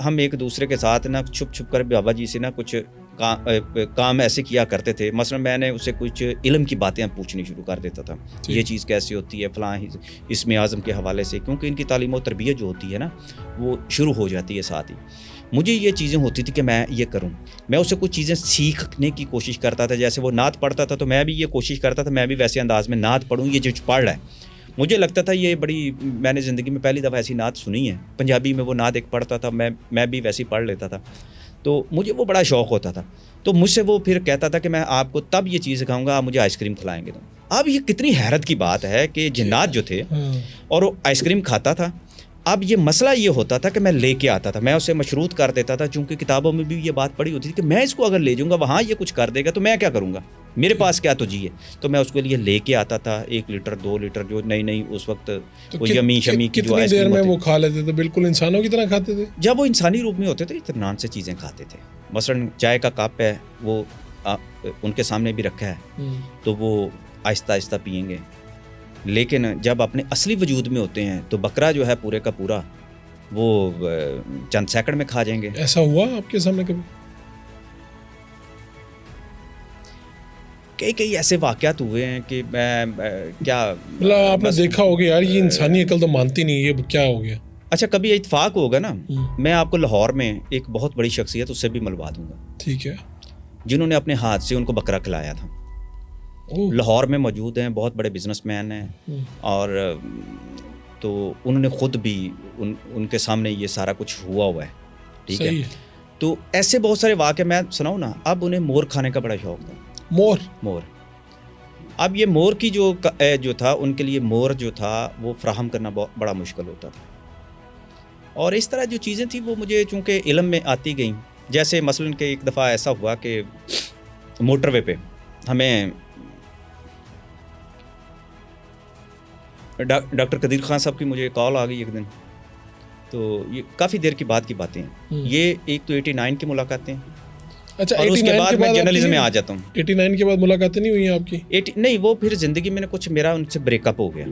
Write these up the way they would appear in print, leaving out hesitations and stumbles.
ہم ایک دوسرے کے ساتھ نا چھپ چھپ کر بابا جی سے نا کچھ کام ایسے کیا کرتے تھے. مثلا میں نے اسے کچھ علم کی باتیں پوچھنی شروع کر دیتا تھا, یہ چیز کیسی ہوتی ہے فلاں اسم اعظم کے حوالے سے, کیونکہ ان کی تعلیم و تربیت جو ہوتی ہے نا وہ شروع ہو جاتی ہے ساتھ ہی. مجھے یہ چیزیں ہوتی تھی کہ میں یہ کروں, میں اسے کچھ چیزیں سیکھنے کی کوشش کرتا تھا. جیسے وہ نعت پڑھتا تھا تو میں بھی یہ کوشش کرتا تھا میں بھی ویسے انداز میں نعت پڑھوں. یہ جو پڑھ رہا ہے مجھے لگتا تھا یہ بڑی, میں نے زندگی میں پہلی دفعہ ایسی نعت سنی ہے پنجابی میں, وہ نعت ایک پڑھتا تھا, میں بھی ویسے ہی پڑھ لیتا تھا, تو مجھے وہ بڑا شوق ہوتا تھا. تو مجھ سے وہ پھر کہتا تھا کہ میں آپ کو تب یہ چیز کھاؤں گا, آپ مجھے آئس کریم کھلائیں گے. تو اب یہ کتنی حیرت کی بات ہے کہ جنات جو تھے اور وہ آئس کریم کھاتا تھا. اب یہ مسئلہ یہ ہوتا تھا کہ میں لے کے آتا تھا, میں اسے مشروط کر دیتا تھا, چونکہ کتابوں میں بھی یہ بات پڑھی ہوتی تھی کہ میں اس کو اگر لے جاؤں گا وہاں یہ کچھ کر دے گا تو میں کیا کروں گا, میرے پاس کیا تو جی ہے. تو میں اس کے لیے لے کے آتا تھا 1 لیٹر 2 لیٹر جو نئی اس وقت وہ یمی شمی کی جو کتنی دیر میں وہ کھا لیتے تھے, بالکل انسانوں کی طرح کھاتے تھے. جب وہ انسانی روپ میں ہوتے تھے اطمینان سے چیزیں کھاتے تھے. مثلا چائے کا کپ ہے وہ ان کے سامنے بھی رکھا ہے تو وہ آہستہ آہستہ پئیں گے. لیکن جب اپنے اصلی وجود میں ہوتے ہیں تو بکرا جو ہے پورے کا پورا وہ چند سیکنڈ میں کھا جائیں گے. ایسا ہوا آپ کے سامنے کبھی؟ کئی ایسے واقعات ہوئے ہیں کہ میں کیا آپ نے دیکھا ہوگا یار یہ انسانی عقل تو مانتی نہیں, یہ کیا ہو گیا. اچھا کبھی اتفاق ہوگا نا, میں آپ کو لاہور میں ایک بہت بڑی شخصیت اس سے بھی ملوا دوں گا, ٹھیک ہے, جنہوں نے اپنے ہاتھ سے ان کو بکرا کھلایا تھا. لاہور میں موجود ہیں, بہت بڑے بزنس مین ہیں, اور تو انہوں نے خود بھی ان کے سامنے یہ سارا کچھ ہوا ہے, ٹھیک ہے. تو ایسے بہت سارے واقعے میں سناؤں نا. اب انہیں مور کھانے کا بڑا شوق تھا. مور اب یہ مور کی جو تھا ان کے لیے مور جو تھا وہ فراہم کرنا بڑا مشکل ہوتا تھا. اور اس طرح جو چیزیں تھیں وہ مجھے چونکہ علم میں آتی گئیں. جیسے مثلاً کہ ایک دفعہ ایسا ہوا کہ موٹر وے پہ ہمیں ڈاکٹر قدیر خان صاحب کی مجھے کال آ گئی ایک دن. تو یہ کافی دیر کی بعد کی باتیں ہیں, یہ ایک تو 89 کی ملاقاتیں. اچھا, اور اس کے بعد میں جرنلزم میں آ جاتا ہوں. 89 کے بعد ملاقاتیں نہیں ہوئی آپ کی؟ نہیں, وہ پھر زندگی میں کچھ میرا ان سے بریک اپ ہو گیا.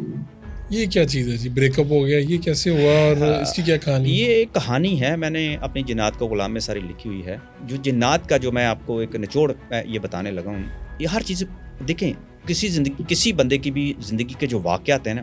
یہ کیا چیز ہے جی, بریک اپ ہو گیا, یہ کیسے ہوا اور اس کی کیا کہانی؟ یہ ایک کہانی ہے, میں نے اپنی جنات کو غلام میں ساری لکھی ہوئی ہے. جو جنات کا جو میں آپ کو ایک نچوڑ یہ بتانے لگا ہوں, یہ ہر چیز دیکھیں, کسی بندے کی بھی زندگی کے جو واقعات ہیں نا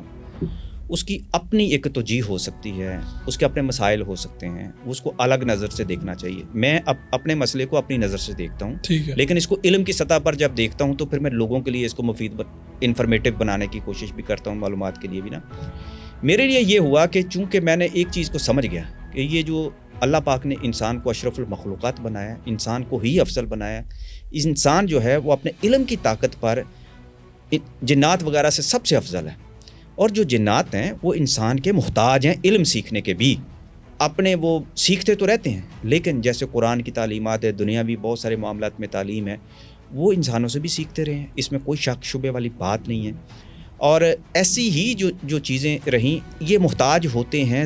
اس کی اپنی ایک توجیہ ہو سکتی ہے, اس کے اپنے مسائل ہو سکتے ہیں, اس کو الگ نظر سے دیکھنا چاہیے. میں اپنے مسئلے کو اپنی نظر سے دیکھتا ہوں, لیکن اس کو علم کی سطح پر جب دیکھتا ہوں تو پھر میں لوگوں کے لیے اس کو مفید انفارمیٹیو بنانے کی کوشش بھی کرتا ہوں, معلومات کے لیے بھی نا. میرے لیے یہ ہوا کہ چونکہ میں نے ایک چیز کو سمجھ گیا کہ یہ جو اللہ پاک نے انسان کو اشرف المخلوقات بنایا, انسان کو ہی افضل بنایا, انسان جو ہے وہ اپنے علم کی طاقت پر جنات وغیرہ سے سب سے افضل ہے. اور جو جنات ہیں وہ انسان کے محتاج ہیں علم سیکھنے کے بھی, اپنے وہ سیکھتے تو رہتے ہیں لیکن جیسے قرآن کی تعلیمات ہے, دنیاوی بہت سارے معاملات میں تعلیم ہے, وہ انسانوں سے بھی سیکھتے رہے ہیں, اس میں کوئی شک شبے والی بات نہیں ہے. اور ایسی ہی جو چیزیں رہیں, یہ محتاج ہوتے ہیں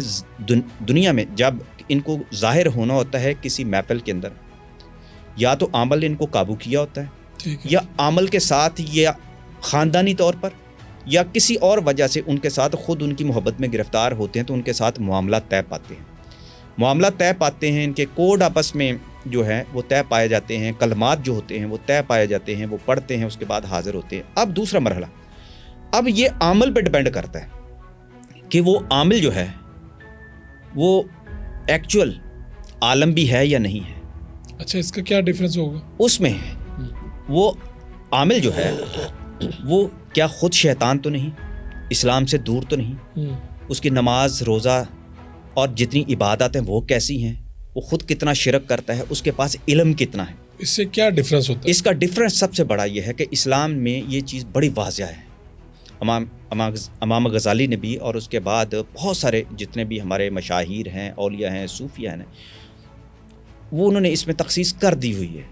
دنیا میں. جب ان کو ظاہر ہونا ہوتا ہے کسی محفل کے اندر, یا تو عمل نے ان کو قابو کیا ہوتا ہے, یا عمل کے ساتھ یا خاندانی طور پر یا کسی اور وجہ سے ان کے ساتھ خود ان کی محبت میں گرفتار ہوتے ہیں, تو ان کے ساتھ معاملات طے پاتے ہیں. ان کے کوڈ آپس میں جو ہے وہ طے پائے جاتے ہیں, کلمات جو ہوتے ہیں وہ طے پائے جاتے ہیں, وہ پڑھتے ہیں, اس کے بعد حاضر ہوتے ہیں. اب دوسرا مرحلہ, اب یہ عامل پہ ڈیپینڈ کرتا ہے کہ وہ عامل جو ہے وہ ایکچوئل عالم بھی ہے یا نہیں ہے. اچھا, اس کا کیا ڈیفرنس ہوگا اس میں؟ وہ عامل جو ہے وہ کیا خود شیطان تو نہیں, اسلام سے دور تو نہیں, اس کی نماز روزہ اور جتنی عبادات ہیں وہ کیسی ہیں, وہ خود کتنا شرک کرتا ہے, اس کے پاس علم کتنا ہے. اس سے کیا ڈیفرنس ہوتا ہے؟ اس کا ڈیفرنس سب سے بڑا یہ ہے کہ اسلام میں یہ چیز بڑی واضح ہے. امام غزالی نے بھی, اور اس کے بعد بہت سارے جتنے بھی ہمارے مشاہیر ہیں, اولیاء ہیں, صوفیاء ہیں, وہ انہوں نے اس میں تخصیص کر دی ہوئی ہے.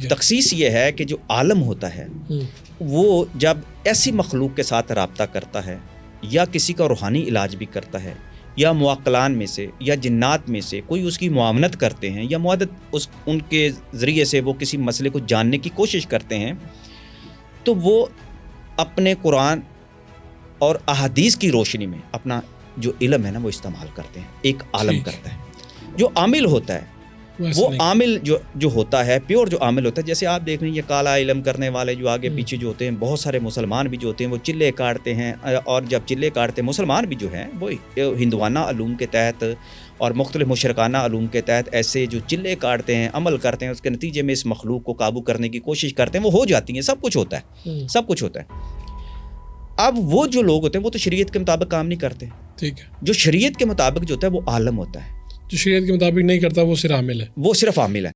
تخصیص یہ ہے کہ جو عالم ہوتا ہے وہ جب ایسی مخلوق کے ساتھ رابطہ کرتا ہے, یا کسی کا روحانی علاج بھی کرتا ہے, یا معقلان میں سے یا جنات میں سے کوئی اس کی معاونت کرتے ہیں, یا معدت ان کے ذریعے سے وہ کسی مسئلے کو جاننے کی کوشش کرتے ہیں, تو وہ اپنے قرآن اور احادیث کی روشنی میں اپنا جو علم ہے نا وہ استعمال کرتے ہیں, ایک عالم کرتا ہے. جو عامل ہوتا ہے ویسے وہ نہیں۔ عامل جو ہوتا ہے پیور جو عامل ہوتا ہے، جیسے آپ دیکھ رہے ہیں یہ کالا علم کرنے والے جو آگے پیچھے جو ہوتے ہیں، بہت سارے مسلمان بھی جو ہوتے ہیں وہ چلے کاٹتے ہیں، اور جب چلے کاٹتے ہیں مسلمان بھی جو ہیں وہ ہندوانہ علوم کے تحت اور مختلف مشرکانہ علوم کے تحت ایسے جو چلے کاٹتے ہیں، عمل کرتے ہیں، اس کے نتیجے میں اس مخلوق کو قابو کرنے کی کوشش کرتے ہیں، وہ ہو جاتی ہیں، سب کچھ ہوتا ہے، سب کچھ ہوتا ہے۔ اب وہ جو لوگ ہوتے ہیں وہ تو شریعت کے مطابق کام نہیں کرتے، ٹھیک ہے، جو شریعت کے مطابق جو ہوتا ہے وہ عالم ہوتا ہے، جو شریعت کے مطابق نہیں کرتا وہ صرف عامل ہے۔ وہ صرف عامل ہے۔